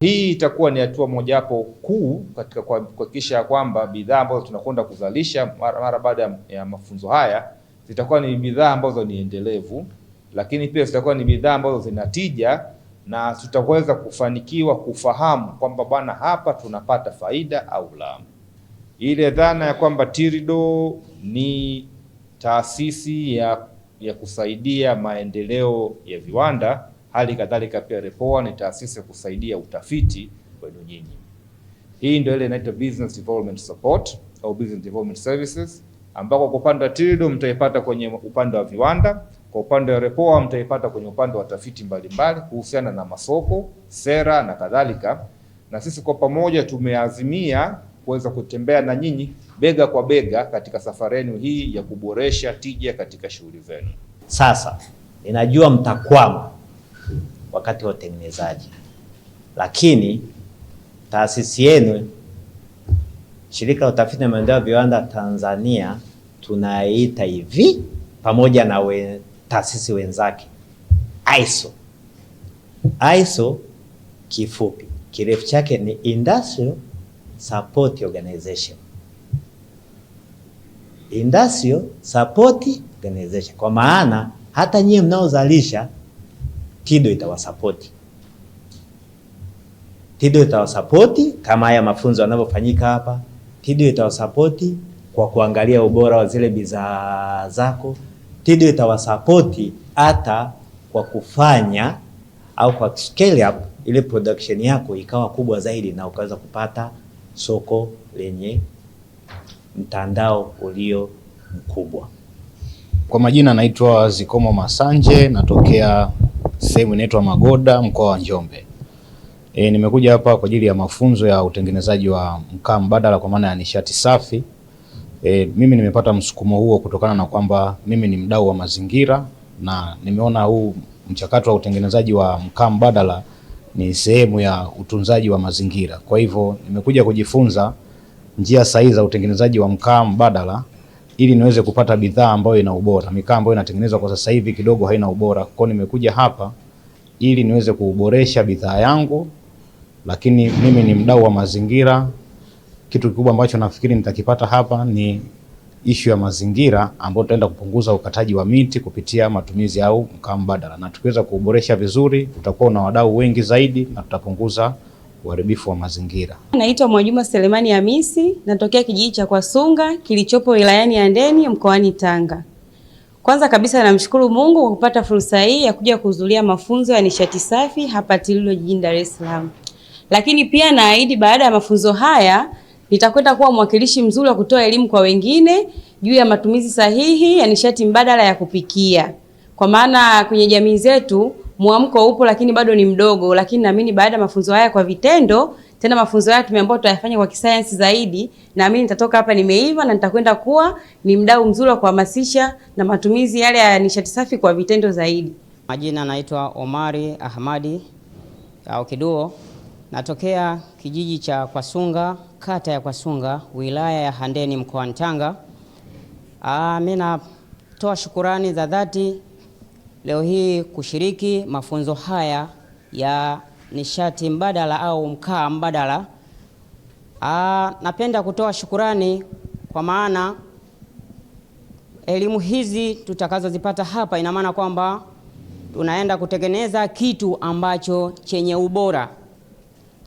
Hii itakuwa ni hatua mojawapo kuu katika kuhakikisha kwamba bidhaa ambazo tunakwenda kuzalisha mara baada ya mafunzo haya zitakuwa ni bidhaa ambazo ni endelevu, lakini pia zitakuwa ni bidhaa ambazo zinatija na tutaweza kufanikiwa kufahamu kwamba bwana, hapa tunapata faida au la. Ile dhana ya kwamba TIRDO ni taasisi ya kusaidia maendeleo ya viwanda, hali kadhalika pia REPOA ni taasisi ya kusaidia utafiti kwenu nyinyi. Hii ndio ile inaitwa business development support au business development services, ambako kwa upande wa TIRDO mtaipata kwenye upande wa viwanda, kwa upande wa REPOA mtaipata kwenye upande wa tafiti mbalimbali kuhusiana na masoko, sera na kadhalika. Na sisi kwa pamoja tumeazimia kuweza kutembea na nyinyi bega kwa bega katika safari yenu hii ya kuboresha tija katika shughuli zenu. Sasa ninajua mtakwama wakati wa utengenezaji, lakini taasisi yenu, Shirika la Utafiti na Maendeleo ya Viwanda Tanzania, tunaita hivi pamoja na taasisi wenzake ISO. ISO kifupi, kirefu chake ni Industrial Support Organization. Industrial Support Organization, kwa maana hata nyie mnaozalisha TIRDO itawasapoti. TIRDO itawasapoti kama haya mafunzo yanavyofanyika hapa. TIRDO itawasapoti kwa kuangalia ubora wa zile bidhaa zako. TIRDO itawasapoti hata kwa kufanya au kwa scale up ile production yako ikawa kubwa zaidi na ukaweza kupata soko lenye mtandao ulio mkubwa. Kwa majina naitwa Zikomo Masanje, natokea sehemu inaitwa Magoda, mkoa wa Njombe. Nimekuja hapa kwa ajili ya mafunzo ya utengenezaji wa mkaa mbadala kwa maana ya nishati safi. Mimi nimepata msukumo huo kutokana na kwamba mimi ni mdau wa mazingira na nimeona huu mchakato wa utengenezaji wa mkaa mbadala ni sehemu ya utunzaji wa mazingira. Kwa hivyo nimekuja kujifunza njia sahihi za utengenezaji wa mkaa mbadala ili niweze kupata bidhaa ambayo ina ubora. Mikaa ambayo inatengenezwa kwa sasa hivi kidogo haina ubora. Kwa hiyo nimekuja hapa ili niweze kuboresha bidhaa yangu, lakini mimi ni mdau wa mazingira. Kitu kikubwa ambacho nafikiri nitakipata hapa ni issue ya mazingira, ambapo tutaenda kupunguza ukataji wa miti kupitia matumizi au mkaa mbadala. Na tukiweza kuboresha vizuri, tutakuwa na wadau wengi zaidi na tutapunguza uharibifu wa mazingira. Naitwa Mwajuma Selemani Hamisi, natokea kijiji cha Kwasunga kilichopo wilayani Handeni mkoani Tanga. Kwanza kabisa namshukuru Mungu kwa kupata fursa hii ya kuja kuhudhuria mafunzo ya nishati safi hapa TIRDO jijini Dar es Salaam. Lakini pia naahidi baada ya mafunzo haya nitakwenda kuwa mwakilishi mzuri wa kutoa elimu kwa wengine juu ya matumizi sahihi ya nishati mbadala ya kupikia. Kwa maana kwenye jamii zetu muamko upo lakini bado ni mdogo, lakini naamini baada ya mafunzo haya kwa vitendo, tena mafunzo haya tumeambiwa tutayafanya kwa kisayansi zaidi, naamini nitatoka hapa nimeiva na nitakwenda kuwa ni mdau mzuri wa kuhamasisha na matumizi yale ya nishati safi kwa vitendo zaidi. Majina naitwa Omari Ahmadi au Kiduo, natokea kijiji cha Kwasunga, kata ya Kwasunga, wilaya ya Handeni mkoani Tanga. Mimi natoa shukurani za dhati leo hii kushiriki mafunzo haya ya nishati mbadala au mkaa mbadala. Napenda kutoa shukurani kwa maana elimu hizi tutakazozipata hapa ina maana kwamba tunaenda kutengeneza kitu ambacho chenye ubora,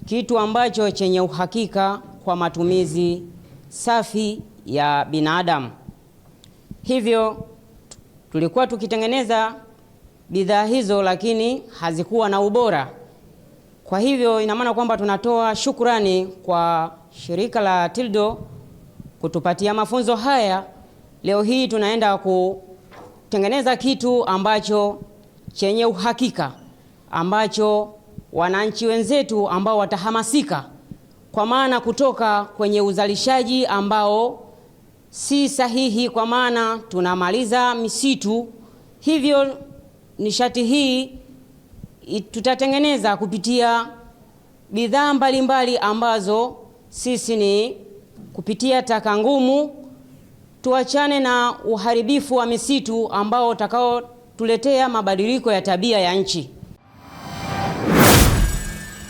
kitu ambacho chenye uhakika kwa matumizi safi ya binadamu. Hivyo tulikuwa tukitengeneza bidhaa hizo lakini hazikuwa na ubora. Kwa hivyo ina maana kwamba tunatoa shukrani kwa shirika la TIRDO kutupatia mafunzo haya. Leo hii tunaenda kutengeneza kitu ambacho chenye uhakika, ambacho wananchi wenzetu ambao watahamasika, kwa maana kutoka kwenye uzalishaji ambao si sahihi, kwa maana tunamaliza misitu. Hivyo nishati hii tutatengeneza kupitia bidhaa mbalimbali ambazo sisi ni kupitia taka ngumu. Tuachane na uharibifu wa misitu ambao utakao tuletea mabadiliko ya tabia ya nchi.